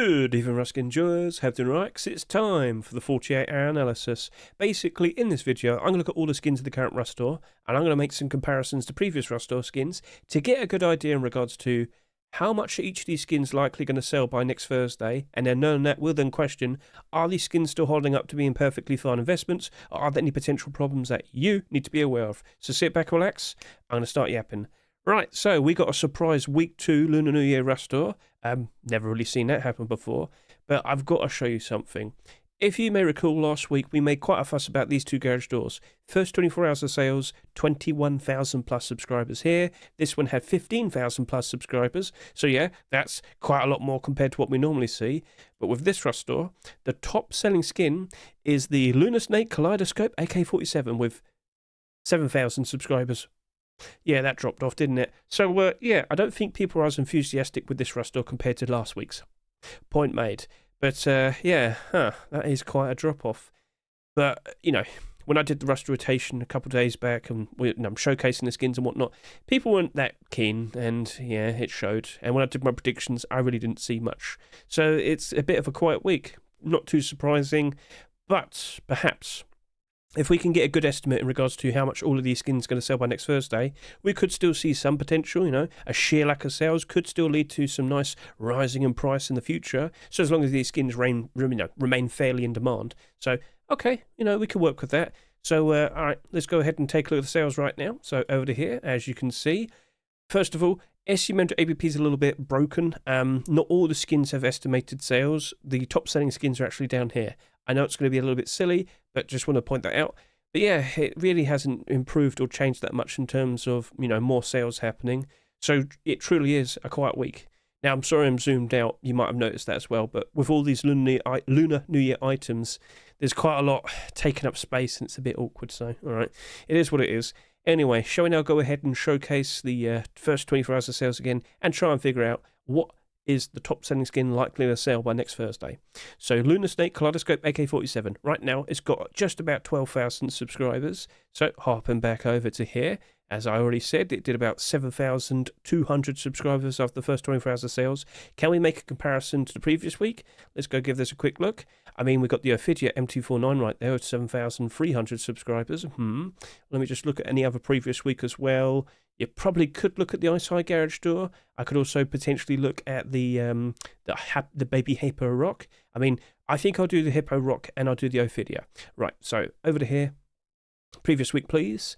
Good evening, Rusk enjoyers. Have the right, it's time for the 48-hour analysis. Basically, in this video, I'm going to look at all the skins in the current Rust store, and I'm going to make some comparisons to previous Rust store skins to get a good idea in regards to how much are each of these skins likely going to sell by next Thursday, and then knowing that, we'll then question, are these skins still holding up to being perfectly fine investments, or are there any potential problems that you need to be aware of? So sit back, relax, I'm going to start yapping. Right, so we got a surprise week 2 Lunar New Year Rust store. Never really seen that happen before, but I've got to show you something. If you may recall, last week we made quite a fuss about these two garage doors. First 24 hours of sales, 21,000 plus subscribers here. This one had 15,000 plus subscribers. So yeah, that's quite a lot more compared to what we normally see. But with this Rust store, the top selling skin is the Lunar Snake Kaleidoscope AK-47 with 7,000 subscribers. Yeah, that dropped off, didn't it? So, yeah, I don't think people are as enthusiastic with this Rust store compared to last week's. Point made. But, yeah, that is quite a drop-off. But, you know, when I did the Rust rotation a couple of days back and I'm showcasing the skins and whatnot, people weren't that keen, and, yeah, it showed. And when I did my predictions, I really didn't see much. So it's a bit of a quiet week. Not too surprising, but perhaps if we can get a good estimate in regards to how much all of these skins are going to sell by next Thursday, we could still see some potential, you know. A sheer lack of sales could still lead to some nice rising in price in the future. So as long as these skins remain fairly in demand. So, okay, you know, we can work with that. So, all right, let's go ahead and take a look at the sales right now. So over to here, as you can see. First of all, estimated ABP is a little bit broken. Not all the skins have estimated sales. The top selling skins are actually down here. I know it's going to be a little bit silly, but just want to point that out. But yeah, it really hasn't improved or changed that much in terms of, you know, more sales happening. So it truly is a quiet week. Now, I'm sorry I'm zoomed out. You might have noticed that as well. But with all these Lunar New Year items, there's quite a lot taking up space, and it's a bit awkward. So, all right, it is what it is. Anyway, shall we now go ahead and showcase the first 24 hours of sales again and try and figure out what is the top selling skin likely to sell by next Thursday. So Lunar Snake Kaleidoscope AK-47. Right now it's got just about 12,000 subscribers. So harping back over to here, as I already said, it did about 7,200 subscribers after the first 24 hours of sales. Can we make a comparison to the previous week? Let's go give this a quick look. I mean, we've got the Ophidia M249 right there with 7,300 subscribers. Let me just look at any other previous week as well. You probably could look at the Ice High Garage Door. I could also potentially look at the Baby Hippo Rock. I mean, I think I'll do the Hippo Rock and I'll do the Ophidia. Right, so over to here. Previous week, please.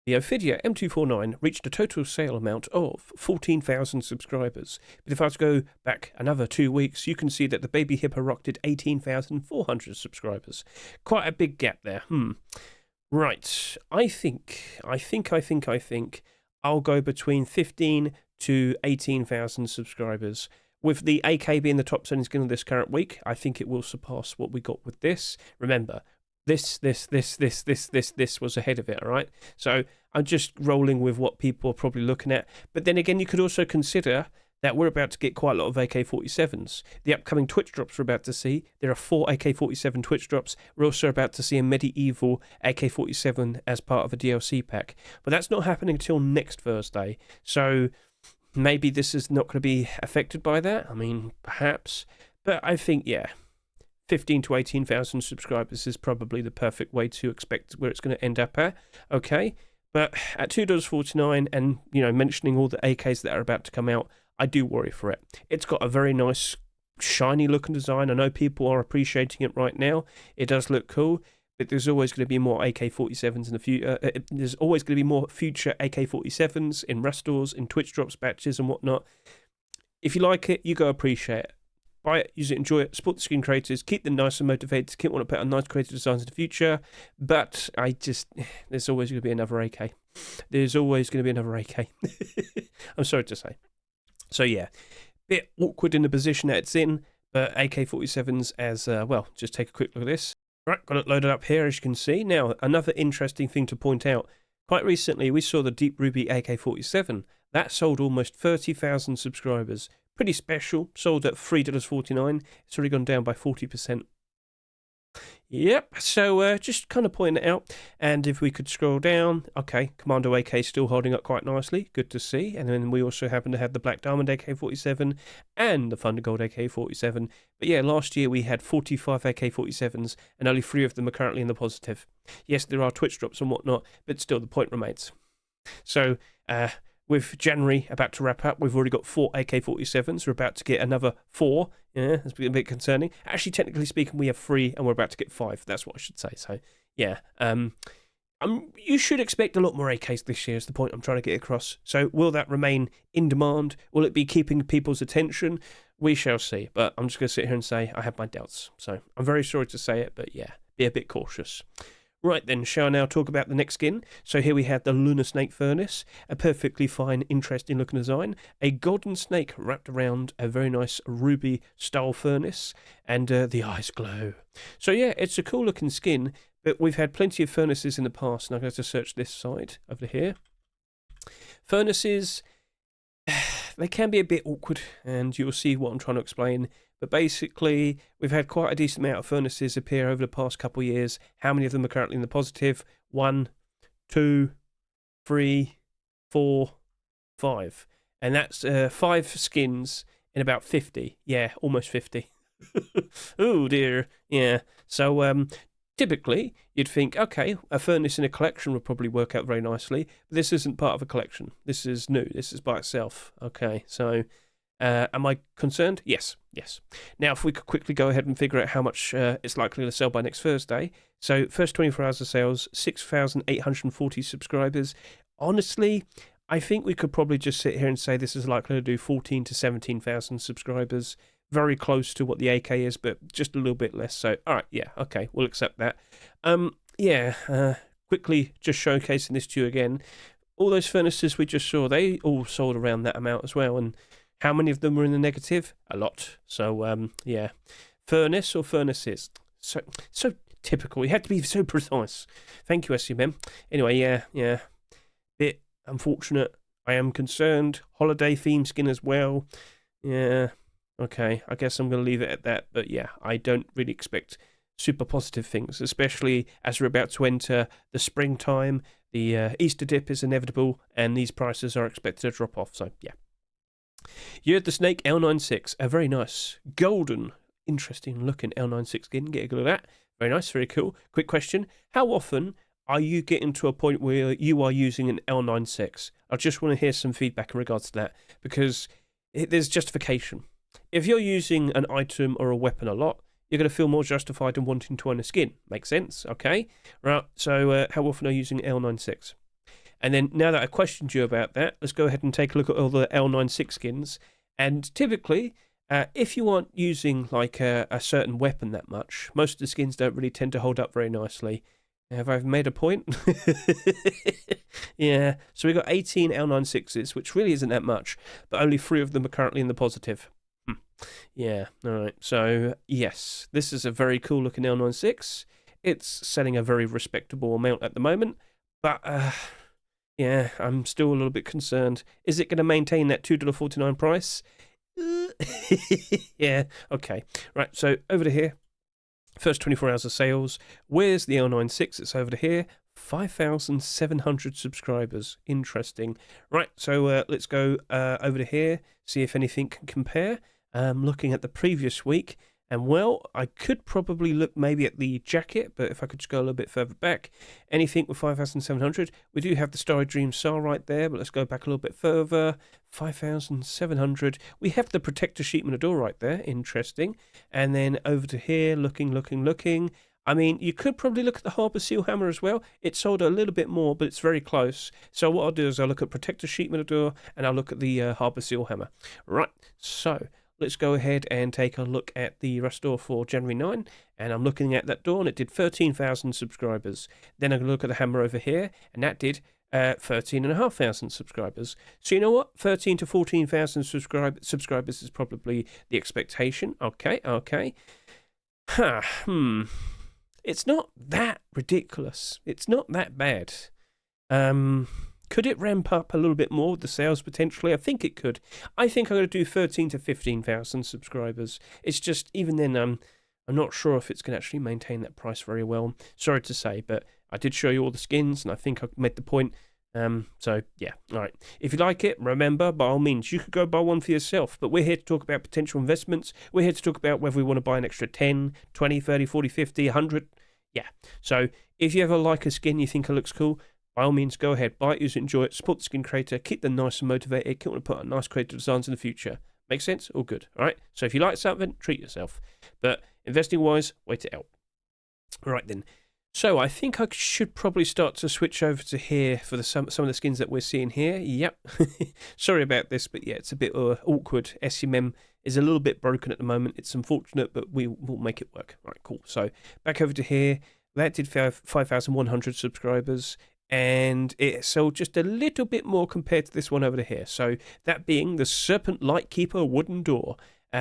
The Ophidia M249 reached a total sale amount of 14,000 subscribers. But if I was to go back another 2 weeks, you can see that the Baby Hippo Rock did 18,400 subscribers. Quite a big gap there. Right, I think I'll go between 15 to 18,000 subscribers. With the AK being the top selling skin of this current week, I think it will surpass what we got with this. Remember, this was ahead of it, all right? So I'm just rolling with what people are probably looking at. But then again, you could also consider that we're about to get quite a lot of AK-47s. The upcoming Twitch drops we're about to see, there are 4 AK-47 Twitch drops. We're also about to see a medieval AK-47 as part of a DLC pack. But that's not happening until next Thursday. So maybe this is not going to be affected by that. I mean, perhaps. But I think, yeah, 15 to 18,000 subscribers is probably the perfect way to expect where it's going to end up at. Okay? But at $2.49 and, you know, mentioning all the AKs that are about to come out, I do worry for it. It's got a very nice, shiny looking design. I know people are appreciating it right now. It does look cool, but there's always going to be more AK-47s in the future. There's always going to be more future AK-47s in Rust stores, in Twitch drops, batches, and whatnot. If you like it, you go appreciate it. Buy it, use it, enjoy it, support the skin creators, keep them nice and motivated, keep wanting to put out nice creative designs in the future. But there's always going to be another AK. There's always going to be another AK. I'm sorry to say. So yeah, bit awkward in the position that it's in, but AK-47s as well. Just take a quick look at this. Right, got it loaded up here as you can see. Now, another interesting thing to point out. Quite recently, we saw the Deep Ruby AK-47. That sold almost 30,000 subscribers. Pretty special. Sold at $3.49. It's already gone down by 40%. Yep, so just kind of pointing it out, and if we could scroll down, okay, Commando AK still holding up quite nicely, good to see, and then we also happen to have the Black Diamond AK-47 and the Thunder Gold AK-47, but yeah, last year we had 45 AK-47s, and only 3 of them are currently in the positive. Yes, there are Twitch drops and whatnot, but still the point remains. So, with January about to wrap up, we've already got 4 AK-47s. We're about to get another 4. Yeah, that's a bit concerning. Actually, technically speaking, we have 3, and we're about to get 5. That's what I should say. So, yeah. You should expect a lot more AKs this year is the point I'm trying to get across. So, will that remain in demand? Will it be keeping people's attention? We shall see. But I'm just going to sit here and say I have my doubts. So, I'm very sorry to say it, but yeah, be a bit cautious. Right then, shall I now talk about the next skin? So here we have the Lunar Snake Furnace, a perfectly fine, interesting looking design, a golden snake wrapped around a very nice ruby style furnace, and the eyes glow. So yeah, it's a cool looking skin, but we've had plenty of furnaces in the past, and I'm going to search this side over here. Furnaces, they can be a bit awkward, and you'll see what I'm trying to explain. But basically, we've had quite a decent amount of furnaces appear over the past couple of years. How many of them are currently in the positive? 1, 2, 3, 4, 5. And that's 5 skins in about 50. Yeah, almost 50. Oh dear. Yeah. So typically, you'd think, okay, a furnace in a collection would probably work out very nicely. But this isn't part of a collection. This is new. This is by itself. Okay, so... am I concerned? Yes, yes. Now, if we could quickly go ahead and figure out how much it's likely to sell by next Thursday. So, first 24 hours of sales, 6,840 subscribers. Honestly, I think we could probably just sit here and say this is likely to do 14 to 17,000 subscribers. Very close to what the AK is, but just a little bit less. So, all right, yeah, okay, we'll accept that. Quickly just showcasing this to you again. All those furnaces we just saw, they all sold around that amount as well, and how many of them were in the negative? A lot. So, yeah. Furnace or furnaces? So typical. You had to be so precise. Thank you, SUM. Anyway, yeah. Bit unfortunate. I am concerned. Holiday theme skin as well. Yeah. Okay. I guess I'm going to leave it at that. But yeah, I don't really expect super positive things, especially as we're about to enter the springtime. The Easter dip is inevitable, and these prices are expected to drop off. So, yeah. You had the Snake L96, a very nice, golden, interesting looking L96 skin. Get a good at that. Very nice, very cool. Quick question. How often are you getting to a point where you are using an L96? I just want to hear some feedback in regards to that, because there's justification. If you're using an item or a weapon a lot, you're going to feel more justified in wanting to own a skin. Makes sense, okay? Right, so how often are you using L96? And then, now that I questioned you about that, let's go ahead and take a look at all the L96 skins. And typically, if you aren't using like a certain weapon that much, most of the skins don't really tend to hold up very nicely. Have I made a point? Yeah, so we've got 18 L96s, which really isn't that much, but only 3 of them are currently in the positive. Yeah, alright, so yes, this is a very cool looking L96. It's selling a very respectable amount at the moment, but yeah, I'm still a little bit concerned. Is it going to maintain that $2.49 price? Yeah, okay. Right, so over to here. First 24 hours of sales. Where's the L96? It's over to here. 5,700 subscribers. Interesting. Right, so let's go over to here, see if anything can compare. Looking at the previous week, and well, I could probably look maybe at the jacket, but if I could just go a little bit further back, anything with 5,700. We do have the Starry Dream SAR right there, but let's go back a little bit further. 5,700. We have the Protector Sheepman Adore right there. Interesting. And then over to here, looking. I mean, you could probably look at the Harbour Seal Hammer as well. It sold a little bit more, but it's very close. So what I'll do is I'll look at Protector Sheepman Adore, and I'll look at the Harbour Seal Hammer. Right, so let's go ahead and take a look at the Restore for January 9, and I'm looking at that door, and it did 13,000 subscribers. Then I'm going to look at the hammer over here, and that did 13,500 subscribers. So you know what? 13 to 14,000 subscribers is probably the expectation. Okay. It's not that ridiculous. It's not that bad. Could it ramp up a little bit more with the sales potentially? I think it could. I think I'm going to do 13 to 15,000 subscribers. It's just, even then, I'm not sure if it's going to actually maintain that price very well. Sorry to say, but I did show you all the skins, and I think I made the point. So yeah, all right. If you like it, remember, by all means, you could go buy one for yourself. But we're here to talk about potential investments. We're here to talk about whether we want to buy an extra 10, 20, 30, 40, 50, 100. Yeah. So if you ever like a skin you think it looks cool, by all means, go ahead, buy it, use it, enjoy it, support the skin creator, keep them nice and motivated, keep them to put out nice creative designs in the future. Make sense? All good. All right. So if you like something, treat yourself. But investing wise, wait it out. All right then. So I think I should probably start to switch over to here for some of the skins that we're seeing here. Yep. Sorry about this, but yeah, it's a bit awkward. SMM is a little bit broken at the moment. It's unfortunate, but we will make it work. All right, cool. So back over to here. That did 5,100 subscribers. And it sold just a little bit more compared to this one over here. So that being the Serpent Lightkeeper wooden door.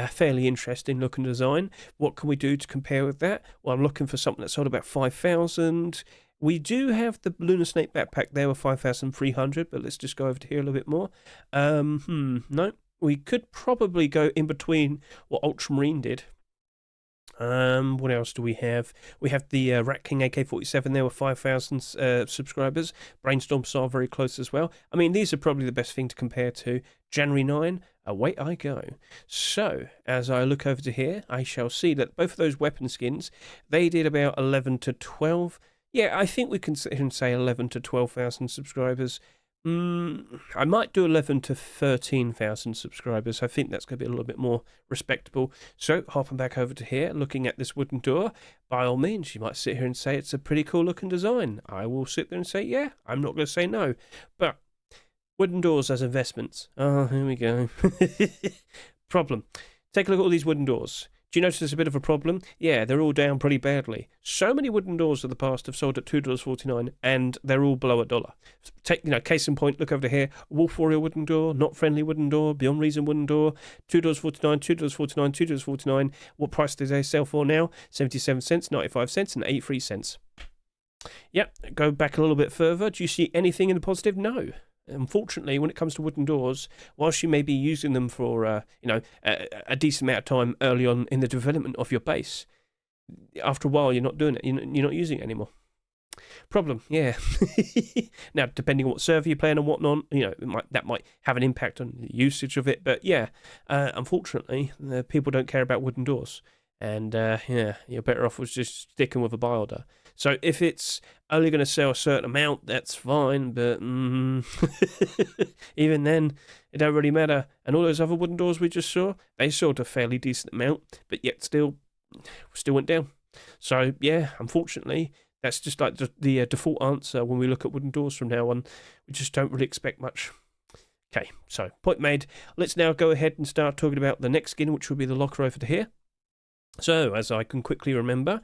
Fairly interesting looking design. What can we do to compare with that? Well, I'm looking for something that sold about 5,000. We do have the Lunar Snake backpack there with 5,300, but let's just go over to here a little bit more. No, we could probably go in between what Ultramarine did. What else do we have? We have the Rat King AK-47 there with 5,000 subscribers. Brainstorm Star very close as well. I mean, these are probably the best thing to compare to. January 9, away I go. So, as I look over to here, I shall see that both of those weapon skins, they did about 11 to 12. Yeah, I think we can say 11 to 12,000 subscribers. I might do 11 to 13,000 subscribers. I think that's going to be a little bit more respectable. So, hopping back over to here, looking at this wooden door, by all means, you might sit here and say it's a pretty cool looking design. I will sit there and say, yeah, I'm not going to say no. But wooden doors as investments. Oh, here we go. Problem. Take a look at all these wooden doors. Do you notice there's a bit of a problem? Yeah, they're all down pretty badly. So many wooden doors of the past have sold at $2.49, and they're all below $1. Take, case in point, look over here. Wolf Warrior wooden door, Not Friendly wooden door, Beyond Reason wooden door, $2.49, $2.49, $2.49. What price do they sell for now? 77 cents, 95 cents, and 83 cents. Yep, go back a little bit further. Do you see anything in the positive? No. Unfortunately, when it comes to wooden doors, whilst you may be using them for a decent amount of time early on in the development of your base, after a while you're not doing it. You're not using it anymore. Problem, yeah. Now, depending on what server you're playing and whatnot, that might have an impact on the usage of it. But yeah, unfortunately, people don't care about wooden doors. And yeah, you're better off with just sticking with a builder. So if it's only going to sell a certain amount, that's fine. But even then, it don't really matter. And all those other wooden doors we just saw, they sold a fairly decent amount, but yet still went down. So yeah, unfortunately, that's just like the default answer when we look at wooden doors from now on. We just don't really expect much. Okay, so point made. Let's now go ahead and start talking about the next skin, which will be the locker over to here. So, as I can quickly remember,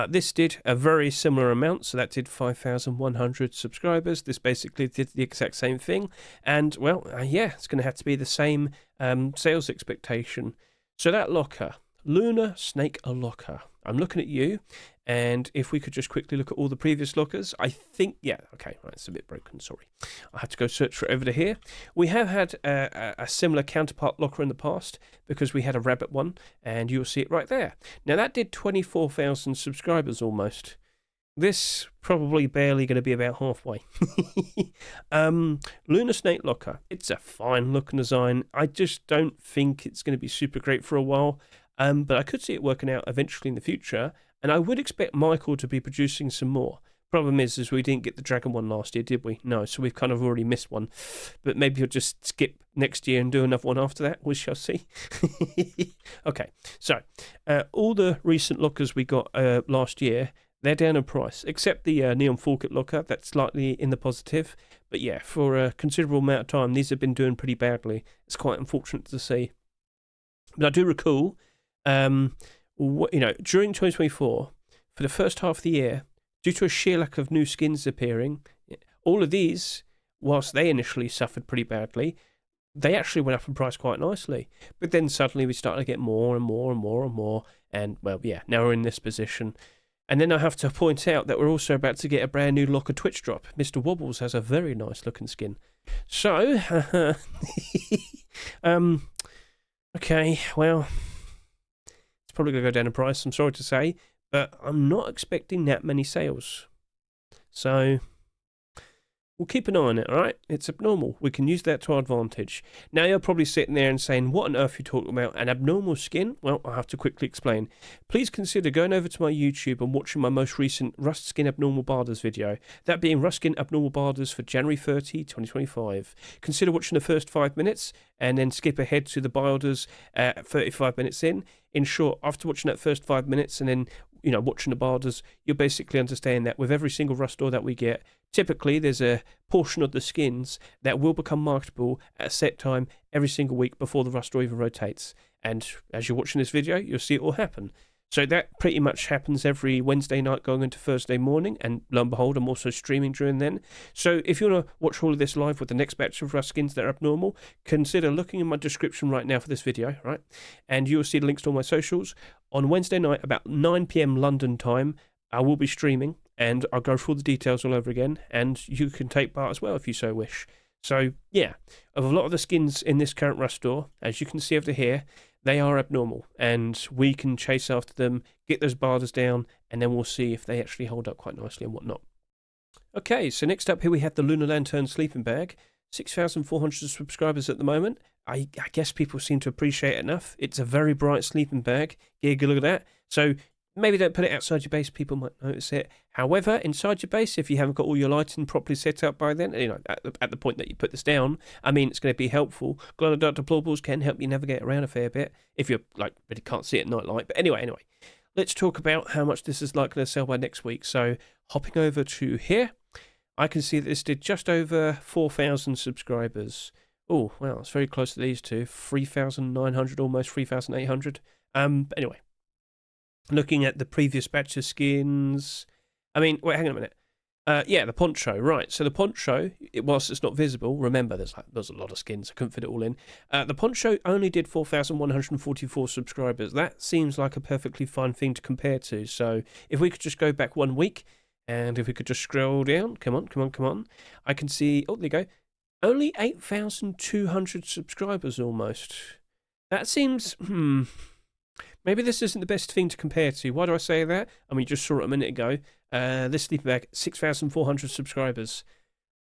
this did a very similar amount, so that did 5,100 subscribers. This basically did the exact same thing, and, well, yeah, it's going to have to be the same sales expectation. So that locker, Lunar Snake Locker, I'm looking at you, and if we could just quickly look at all the previous lockers, I think, yeah, okay, right, it's a bit broken, sorry. I had to go search for it over to here. We have had a similar counterpart locker in the past, because we had a rabbit one, and you'll see it right there. Now, that did 24,000 subscribers almost. This probably barely going to be about halfway. Lunar Snake Locker, it's a fine looking design. I just don't think it's going to be super great for a while. But I could see it working out eventually in the future, and I would expect Michael to be producing some more. Problem is we didn't get the Dragon one last year, did we? No, so we've kind of already missed one. But maybe he'll just skip next year and do another one after that. We shall see. Okay, so all the recent lockers we got last year, they're down in price, except the Neon Fourkit locker, that's slightly in the positive. But yeah, for a considerable amount of time, these have been doing pretty badly. It's quite unfortunate to see. But I do recall, during 2024, for the first half of the year, due to a sheer lack of new skins appearing, all of these, whilst they initially suffered pretty badly, they actually went up in price quite nicely. But then suddenly we started to get more and more and more and more, and, well, yeah, now we're in this position. And then I have to point out that we're also about to get a brand new locker Twitch drop. Mr. Wobbles has a very nice looking skin. So, okay, well, It's probably going to go down in price, I'm sorry to say, but I'm not expecting that many sales. So we'll keep an eye on it, alright? It's abnormal. We can use that to our advantage. Now you're probably sitting there and saying, what on earth are you talking about? An abnormal skin? Well, I'll have to quickly explain. Please consider going over to my YouTube and watching my most recent Rust Skin Abnormal Barders video. That being Rust Skin Abnormal Barders for January 30, 2025. Consider watching the first 5 minutes and then skip ahead to the Barders 35 minutes in. In short, after watching that first 5 minutes and then watching the Barders, you'll basically understand that with every single rust ore that we get, typically there's a portion of the skins that will become marketable at a set time every single week before the rust ore even rotates. And as you're watching this video, you'll see it all happen. So that pretty much happens every Wednesday night going into Thursday morning, and lo and behold, I'm also streaming during then. So if you want to watch all of this live with the next batch of rust skins that are abnormal, consider looking in my description right now for this video, right? And you'll see the links to all my socials. On Wednesday night, about 9 PM London time, I will be streaming, and I'll go through all the details all over again, and you can take part as well if you so wish. So yeah, of a lot of the skins in this current rust ore, as you can see over here, they are abnormal, and we can chase after them, get those Barders down, and then we'll see if they actually hold up quite nicely and whatnot. Okay, so next up here we have the Lunar Lantern Sleeping Bag. 6,400 subscribers at the moment. I guess people seem to appreciate it enough. It's a very bright sleeping bag. Yeah, good look at that. So maybe don't put it outside your base. People might notice it. However, inside your base, if you haven't got all your lighting properly set up by then, at the point that you put this down, I mean, it's going to be helpful. Glow in the dark deplorables can help you navigate around a fair bit if you're really can't see it at night light. But anyway, let's talk about how much this is likely to sell by next week. So hopping over to here, I can see that this did just over 4,000 subscribers. Oh, wow, it's very close to these two. 3,900, almost 3,800. But anyway, looking at the previous batch of skins. I mean, wait, hang on a minute. Yeah, the poncho, right. So the poncho, whilst it's not visible, remember there's a lot of skins. I couldn't fit it all in. The poncho only did 4,144 subscribers. That seems like a perfectly fine thing to compare to. So if we could just go back 1 week, and if we could just scroll down, come on. I can see, oh, there you go. Only 8,200 subscribers almost. That seems, maybe this isn't the best thing to compare to. Why do I say that? I mean, you just saw it a minute ago. This sleeping bag, 6,400 subscribers.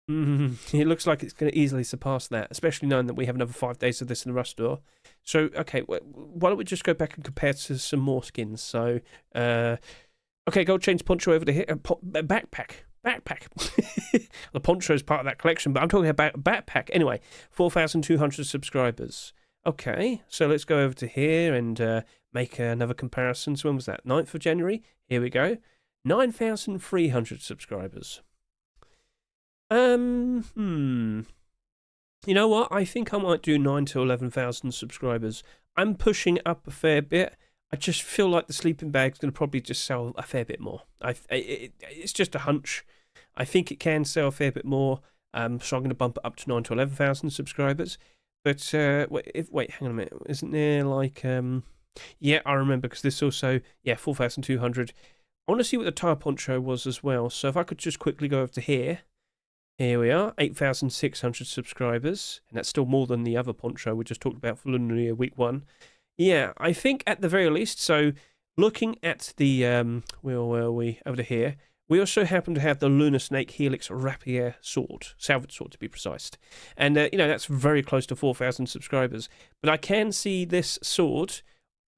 It looks like it's going to easily surpass that, especially knowing that we have another 5 days of this in the rust store. So, okay, why don't we just go back and compare to some more skins? So, okay, gold chains poncho over to here. Backpack. The poncho is part of that collection, but I'm talking about backpack. Anyway, 4,200 subscribers. Okay, so let's go over to here and make another comparison. So when was that? 9th of January? Here we go. 9,300 subscribers. You know what? I think I might do 9 to 11,000 subscribers. I'm pushing up a fair bit. I just feel like the sleeping bag's going to probably just sell a fair bit more. It's just a hunch. I think it can sell a fair bit more. So I'm going to bump it up to 9 to 11,000 subscribers. But wait, hang on a minute. Isn't there like yeah, I remember because this also 4,200. I want to see what the tire poncho was as well. So if I could just quickly go over to here. Here we are, 8,600 subscribers, and that's still more than the other poncho we just talked about for Lunar New Year Week 1. Yeah, I think at the very least, so looking at the, where were we, over to here, we also happen to have the Lunar Snake Helix Rapier sword, salvage sword to be precise. And, that's very close to 4,000 subscribers. But I can see this sword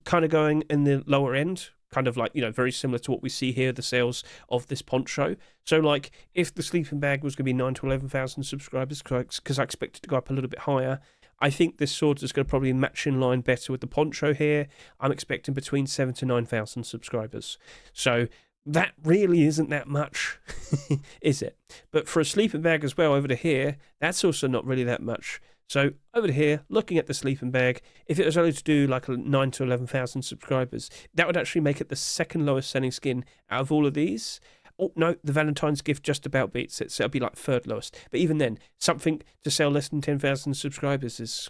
kind of going in the lower end, kind of like, very similar to what we see here, the sales of this poncho. So, like, if the sleeping bag was going to be 9 to 11,000 subscribers, because I expect it to go up a little bit higher, I think this sword is going to probably match in line better with the poncho here. I'm expecting between 7 to 9,000 subscribers. So that really isn't that much, is it? But for a sleeping bag as well over to here, that's also not really that much. So over to here, looking at the sleeping bag, if it was only to do like 9 to 11,000 subscribers, that would actually make it the second lowest selling skin out of all of these. Oh, no, the Valentine's gift just about beats it, so it'll be like third lowest. But even then, something to sell less than 10,000 subscribers is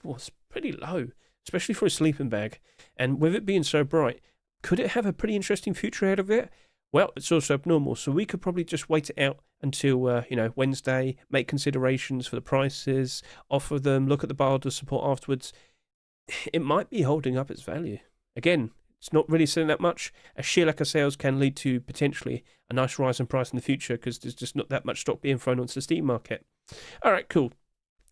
it's pretty low, especially for a sleeping bag. And with it being so bright, could it have a pretty interesting future out of it? Well, it's also abnormal, so we could probably just wait it out until, Wednesday, make considerations for the prices, offer them, look at the barter support afterwards. It might be holding up its value. again, it's not really selling that much. A sheer lack of sales can lead to potentially a nice rise in price in the future because there's just not that much stock being thrown onto the Steam market. All right, cool.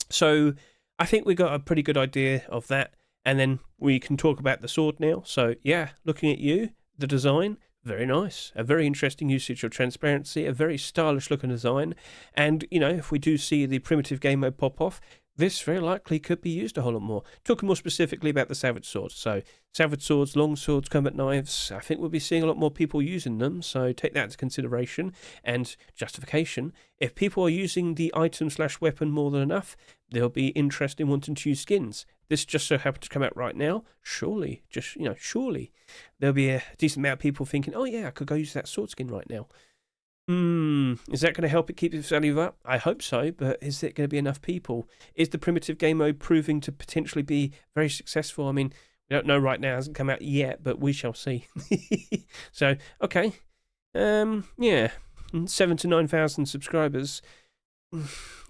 So I think we got a pretty good idea of that. And then we can talk about the sword now. So yeah, looking at you, the design, very nice. A very interesting usage of transparency, a very stylish looking design. And, you know, if we do see the primitive game mode pop off, this very likely could be used a whole lot more. Talking more specifically about the Savage Sword. So, Savage Swords, Long Swords, Combat Knives, I think we'll be seeing a lot more people using them, so take that into consideration. And justification, if people are using the item/weapon more than enough, they'll be interested in wanting to use skins. This just so happens to come out right now. Surely, surely, there'll be a decent amount of people thinking, oh yeah, I could go use that sword skin right now. Is that going to help it keep its value up? I hope so, but is it going to be enough people? Is the primitive game mode proving to potentially be very successful? I mean, we don't know right now, it hasn't come out yet, but we shall see. So, okay. Yeah, 7,000 to 9,000 subscribers.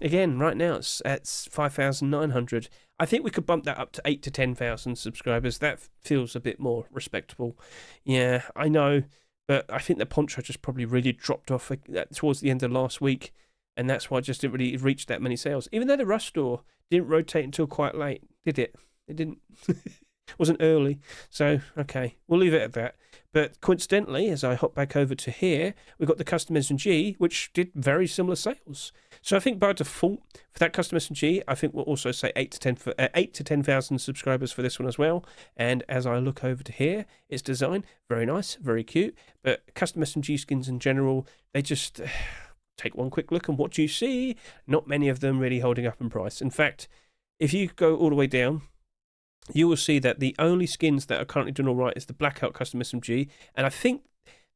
Again, right now it's at 5,900. I think we could bump that up to 8,000 to 10,000 subscribers. That feels a bit more respectable. Yeah, I know. But I think the Poncho just probably really dropped off towards the end of last week, and that's why it just didn't really reach that many sales. Even though the Rush store didn't rotate until quite late, did it? It didn't. It wasn't early. So, okay, we'll leave it at that. But coincidentally, as I hop back over to here, we've got the Custom SMG, which did very similar sales. So I think by default, for that Custom SMG, I think we'll also say 8,000 to 10,000 subscribers for this one as well. And as I look over to here, its design, very nice, very cute. But Custom SMG skins in general, they just take one quick look and what do you see? Not many of them really holding up in price. In fact, if you go all the way down, you will see that the only skins that are currently doing all right is the Blackout Custom SMG. And I think,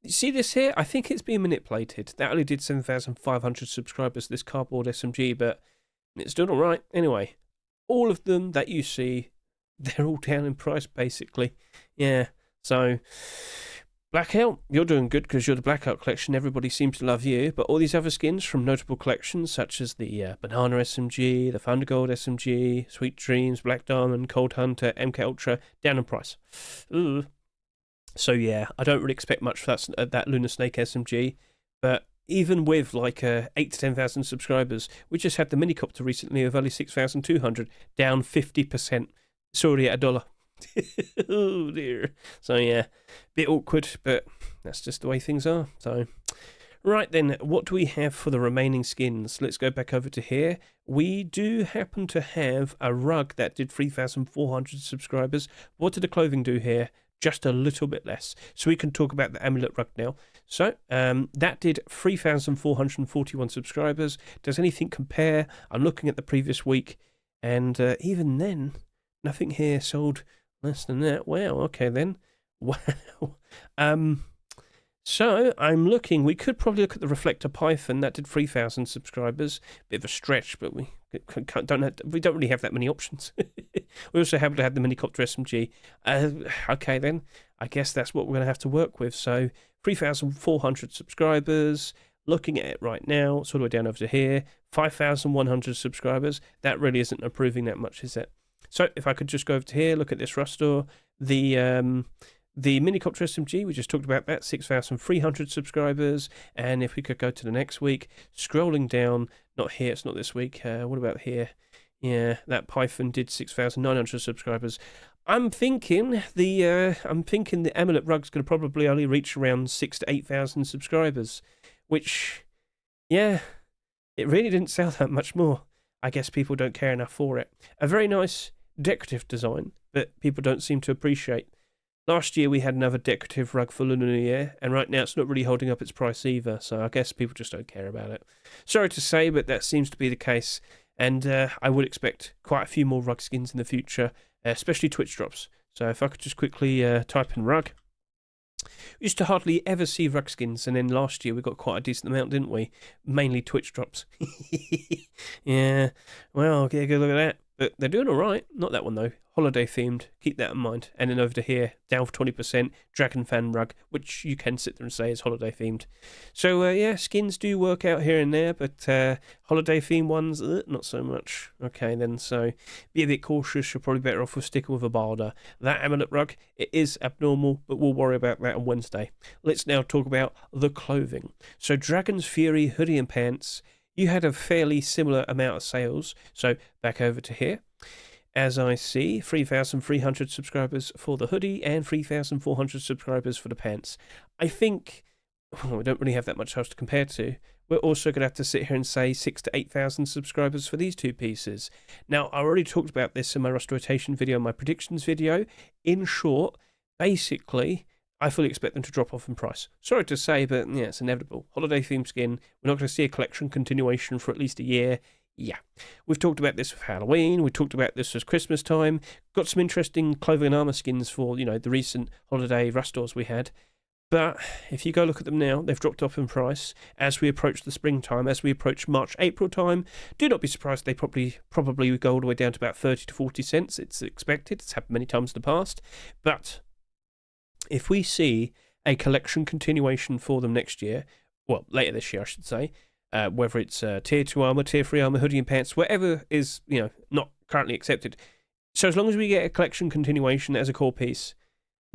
you see this here? I think it's being manipulated. That only did 7,500 subscribers, this cardboard SMG, but it's doing all right. Anyway, all of them that you see, they're all down in price, basically. Yeah, so Blackout, you're doing good because you're the Blackout collection. Everybody seems to love you. But all these other skins from notable collections, such as the Banana SMG, the Thunder Gold SMG, Sweet Dreams, Black Diamond, Cold Hunter, MK Ultra, down in price. Ooh. So yeah, I don't really expect much for that Lunar Snake SMG. But even with like 8,000 to 10,000 subscribers, we just had the minicopter recently of only 6,200, down 50%. It's already at $1. Oh dear. So yeah, bit awkward, but that's just the way things are. So right then, what do we have for the remaining skins? Let's go back over to here. We do happen to have a rug that did 3,400 subscribers. What did the clothing do here? Just a little bit less. So we can talk about the Amulet Rug now. So that did 3,441 subscribers. Does anything compare? I'm looking at the previous week, and even then, nothing here sold less than that. Wow, okay then. Wow. So I'm looking, we could probably look at the Reflector Python. That did 3,000 subscribers. Bit of a stretch, but we don't really have that many options. We also happen to have the Minicopter SMG. Okay then, I guess that's what we're going to have to work with. So 3,400 subscribers. Looking at it right now, it's all the way down over to here. 5,100 subscribers. That really isn't improving that much, is it? So if I could just go over to here, look at this Rustor, the Minicopter SMG, we just talked about that, 6,300 subscribers. And if we could go to the next week, scrolling down, not here, it's not this week. What about here? Yeah, that Python did 6,900 subscribers. I'm thinking the Amulet Rug's going to probably only reach around 6,000 to 8,000 subscribers, which, yeah, it really didn't sell that much more. I guess people don't care enough for it. A very nice decorative design, but people don't seem to appreciate. Last year we had another decorative rug for Lunar New Year, and right now it's not really holding up its price either, so I guess people just don't care about it. Sorry to say, but that seems to be the case, and I would expect quite a few more rug skins in the future, especially Twitch drops. So if I could just quickly type in rug. We used to hardly ever see rug skins, and then last year we got quite a decent amount, didn't we? Mainly Twitch drops. Yeah, well, get a good look at that. But they're doing all right. Not that one, though. holiday themed. Keep that in mind. And then over to here, down for 20%, Dragon Fan Rug, which you can sit there and say is holiday themed. So yeah, skins do work out here and there, but holiday themed ones, not so much. Okay then, so be a bit cautious. You're probably better off with sticking with a Barda. That Amulet Rug, it is abnormal, but we'll worry about that on Wednesday. Let's now talk about the clothing. So Dragon's Fury hoodie and pants, you had a fairly similar amount of sales. So back over to here. As I see, 3,300 subscribers for the hoodie and 3,400 subscribers for the pants. I think we don't really have that much else to compare to. We're also going to have to sit here and say 6,000 to 8,000 subscribers for these two pieces. Now, I already talked about this in my rust rotation video, my predictions video. In short, basically, I fully expect them to drop off in price. Sorry to say, but yeah, it's inevitable. Holiday theme skin, we're not going to see a collection continuation for at least a year. Yeah, we've talked about this for Halloween, we talked about this as Christmas time, got some interesting clothing and armour skins for, you know, the recent holiday rust stores we had. But if you go look at them now, they've dropped off in price as we approach the springtime, as we approach March, April time. Do not be surprised they probably would go all the way down to about 30 to 40 cents. It's expected, it's happened many times in the past. But if we see a collection continuation for them next year, well, later this year I should say, whether it's tier 2 armor, tier 3 armor, hoodie and pants, whatever is, you know, not currently accepted. So as long as we get a collection continuation as a core piece,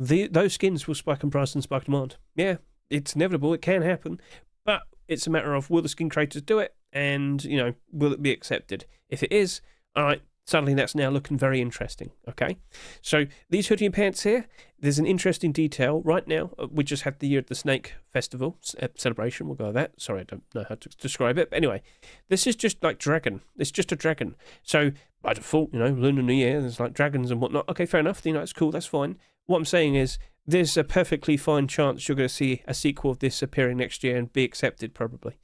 those skins will spike in price and spike demand. Yeah, it's inevitable, it can happen, but it's a matter of will the skin creators do it, and, you know, will it be accepted? If it is, all right, suddenly that's now looking very interesting, okay? So these hoodie and pants here, there's an interesting detail. Right now, we just had the Year of the Snake Festival celebration, we'll go with that. Sorry, I don't know how to describe it. But anyway, this is just like dragon. It's just a dragon. So by default, you know, Lunar New Year, there's like dragons and whatnot. Okay, fair enough. You know, it's cool, that's fine. What I'm saying is there's a perfectly fine chance you're going to see a sequel of this appearing next year and be accepted, probably.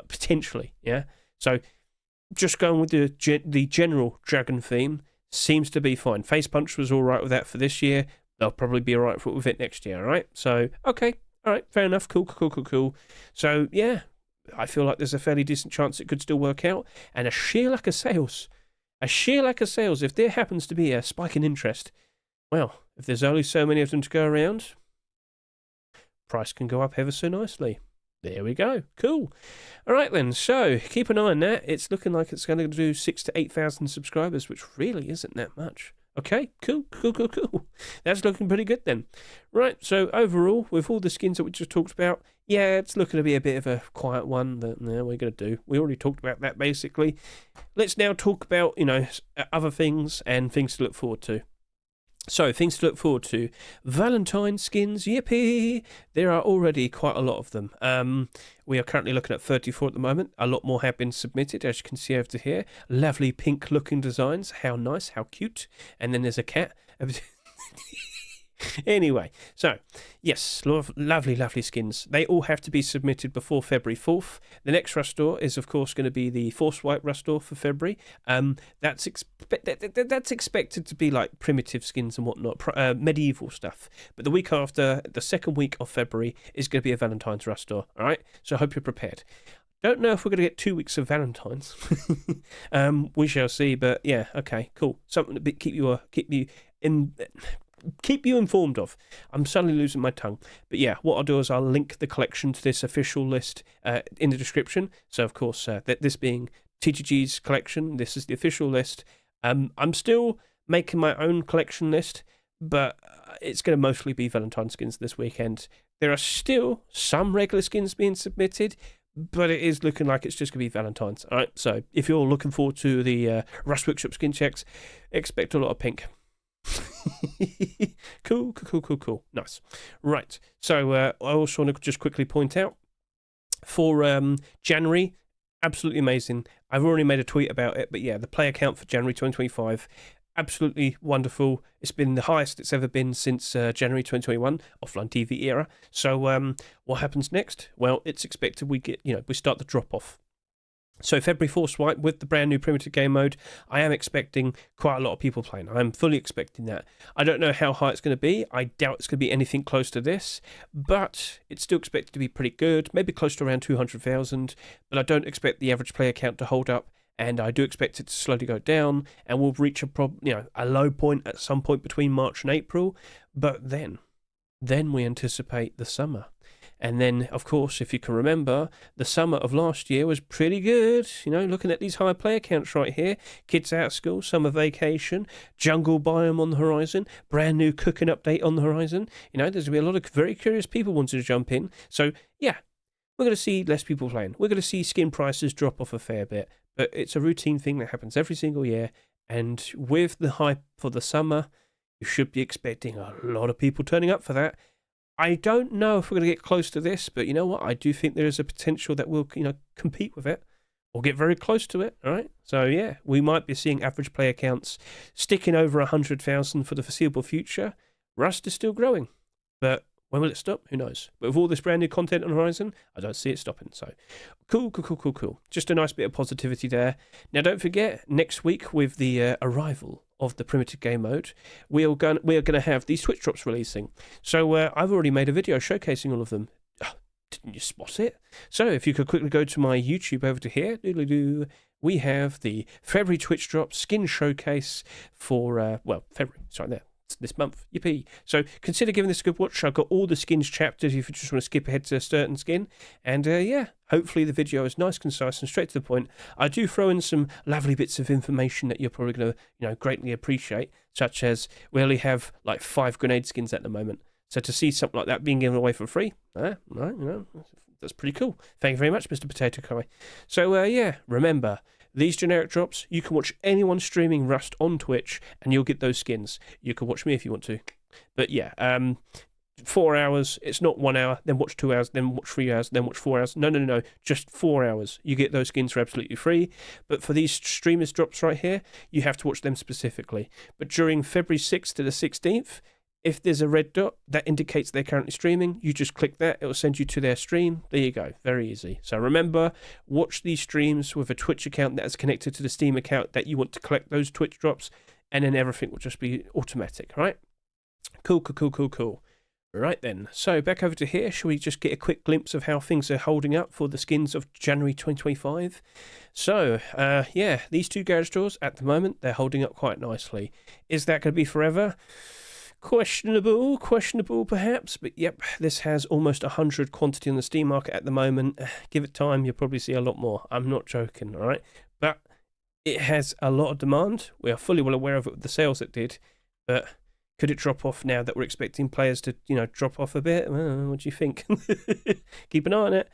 Potentially, yeah? So just going with the general dragon theme seems to be fine. Face Punch was all right with that for this year. They'll probably be all right with it next year, all right? So, okay, all right, fair enough. Cool. So, yeah, I feel like there's a fairly decent chance it could still work out. And a sheer lack of sales, if there happens to be a spike in interest, well, if there's only so many of them to go around, price can go up ever so nicely. There we go. Cool. All right then. So keep an eye on that. It's looking like it's going to do 6,000 to 8,000 subscribers, which really isn't that much. Okay. Cool. That's looking pretty good then. Right. So overall, with all the skins that we just talked about, yeah, it's looking to be a bit of a quiet one. That we're going to do. We already talked about that basically. Let's now talk about, you know, other things and things to look forward to. So, things to look forward to. Valentines skins, yippee! There are already quite a lot of them. We are currently looking at 34 at the moment. A lot more have been submitted, as you can see over to here. Lovely pink-looking designs. How nice, how cute. And then there's a cat. Anyway, so, yes, lovely skins. They all have to be submitted before February 4th. The next rust store is, of course, going to be the Force Wipe rust store for February. That's expected to be like primitive skins and whatnot, medieval stuff. But the week after, the second week of February, is going to be a Valentine's rust store, all right? So I hope you're prepared. Don't know if we're going to get 2 weeks of Valentine's. We shall see, but yeah, okay, cool. Something to keep you informed of. I'm suddenly losing my tongue. But yeah, what I'll do is I'll link the collection to this official list in the description. So, of course, this being TGG's collection, this is the official list. I'm still making my own collection list, but it's going to mostly be Valentine skins this weekend. There are still some regular skins being submitted, but it is looking like it's just going to be Valentine's. All right, so if you're looking forward to the Rust Workshop skin checks, expect a lot of pink. Cool. Nice. Right. So I also want to just quickly point out for January, absolutely amazing. I've already made a tweet about it, but yeah, the player count for January 2025, absolutely wonderful. It's been the highest it's ever been since January 2021, offline TV era. So what happens next? Well, it's expected we start the drop off. So February Force Wipe with the brand new primitive game mode, I am expecting quite a lot of people playing. I'm fully expecting that. I don't know how high it's going to be. I doubt it's going to be anything close to this, but it's still expected to be pretty good, maybe close to around 200,000, but I don't expect the average player count to hold up and I do expect it to slowly go down, and we'll reach a low point at some point between March and April. But then we anticipate the summer. And then, of course, if you can remember, the summer of last year was pretty good. You know, looking at these high player counts right here. Kids out of school, summer vacation, jungle biome on the horizon, brand new cooking update on the horizon. You know, there's going to be a lot of very curious people wanting to jump in. So, yeah, we're going to see less people playing. We're going to see skin prices drop off a fair bit. But it's a routine thing that happens every single year. And with the hype for the summer, you should be expecting a lot of people turning up for that. I don't know if we're going to get close to this, but you know what? I do think there is a potential that we'll, compete with it or get very close to it, all right? So, yeah, we might be seeing average player counts sticking over 100,000 for the foreseeable future. Rust is still growing, but when will it stop? Who knows? But with all this brand new content on the horizon, I don't see it stopping. So, cool. Just a nice bit of positivity there. Now, don't forget, next week with the arrival of the primitive game mode, we are going to have these Twitch drops releasing. So I've already made a video showcasing all of them. Didn't you spot it? So if you could quickly go to my YouTube over to here, we have the February Twitch drop skin showcase for February. Sorry, there. This month, yippee. So consider giving this a good watch. I've got all the skins chapters if you just want to skip ahead to a certain skin. And hopefully the video is nice, concise, and straight to the point. I do throw in some lovely bits of information that you're probably going to greatly appreciate, such as we only have like 5 grenade skins at the moment. So to see something like that being given away for free, that's pretty cool. Thank you very much, Mr. Potato Kai. So remember, these generic drops, you can watch anyone streaming Rust on Twitch and you'll get those skins. You can watch me if you want to. But 4 hours, it's not 1 hour, then watch 2 hours, then watch 3 hours, then watch 4 hours. No, just 4 hours. You get those skins for absolutely free. But for these streamers drops right here, you have to watch them specifically. But during February 6th to the 16th, if there's a red dot that indicates they're currently streaming, you just click that. It will send you to their stream. There you go. Very easy. So remember, watch these streams with a Twitch account that is connected to the Steam account that you want to collect those Twitch drops, and then everything will just be automatic, right? Cool. Right then. So back over to here. Shall we just get a quick glimpse of how things are holding up for the skins of January 2025? So, these 2 garage doors at the moment, they're holding up quite nicely. Is that going to be forever? Questionable perhaps, but yep, this has almost 100 quantity on the Steam market at the moment. Give it time, you'll probably see a lot more. I'm not joking, all right? But it has a lot of demand. We are fully well aware of it with the sales it did, but could it drop off now that we're expecting players to, drop off a bit? Well, what do you think? Keep an eye on it.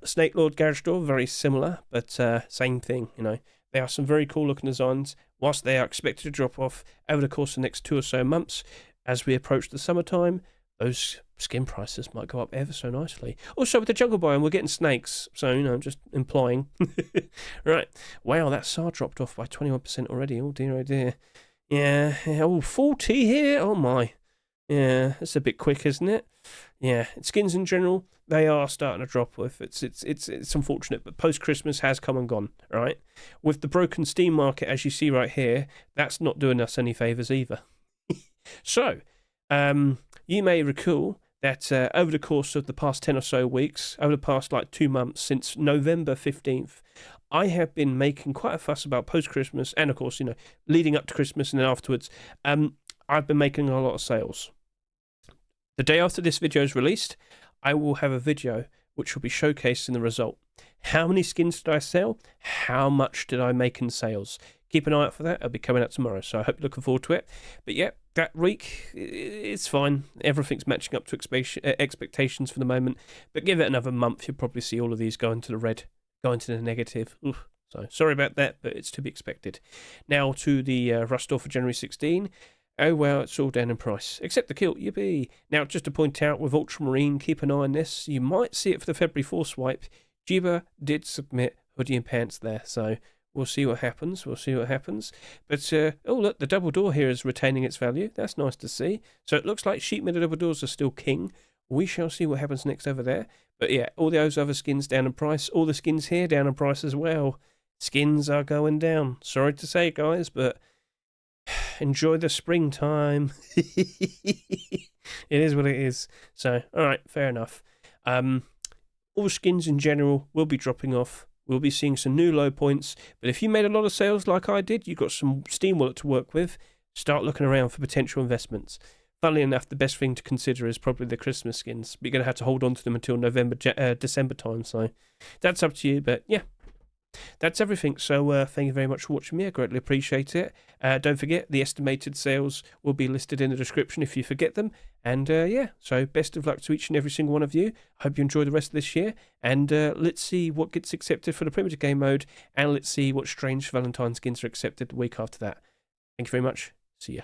Snake Lord Garage Door, very similar, but same thing, There are some very cool looking designs. Whilst they are expected to drop off over the course of the next 2 or so months, as we approach the summertime, those skin prices might go up ever so nicely. Also, with the jungle biome, we're getting snakes. So, just implying. Right. Wow, that SAR dropped off by 21% already. Oh, dear. Yeah. 40 here. Oh, my. Yeah, it's a bit quick, isn't it? Yeah, skins in general, they are starting to drop off. It's unfortunate, but post-Christmas has come and gone, right? With the broken Steam market, as you see right here, that's not doing us any favours either. So, you may recall that over the course of the past 10 or so weeks, over the past 2 months, since November 15th, I have been making quite a fuss about post-Christmas, and of course, leading up to Christmas and then afterwards, I've been making a lot of sales. The day after this video is released, I will have a video which will be showcasing the result. How many skins did I sell? How much did I make in sales? Keep an eye out for that. It'll be coming out tomorrow, so I hope you're looking forward to it. But yeah, that week, it's fine. Everything's matching up to expectations for the moment. But give it another month, you'll probably see all of these go into the red, go into the negative. Oof. So sorry about that, but it's to be expected. Now to the Rust store for January 16. Oh, well, it's all down in price, except the kilt, yippee. Now, just to point out, with Ultramarine, keep an eye on this. You might see it for the February 4 swipe. Jiba did submit hoodie and pants there, so we'll see what happens. But, look, the double door here is retaining its value. That's nice to see. So it looks like sheet metal double doors are still king. We shall see what happens next over there. But, yeah, all those other skins down in price. All the skins here down in price as well. Skins are going down. Sorry to say, guys, but enjoy the springtime. It is what it is. So, all right, fair enough. All skins in general will be dropping off we'll be seeing some new low points. But if you made a lot of sales like I did, you've got some Steam Wallet to work with, start looking around for potential investments. Funnily enough, the best thing to consider is probably the Christmas skins. But you're going to have to hold on to them until December time. So that's up to you. But yeah, that's everything. So thank you very much for watching me. I greatly appreciate it. Don't forget, the estimated sales will be listed in the description if you forget them. And yeah, so best of luck to each and every single one of you. I hope you enjoy the rest of this year. And let's see what gets accepted for the primitive game mode. And let's see what strange Valentine skins are accepted the week after that. Thank you very much. See ya.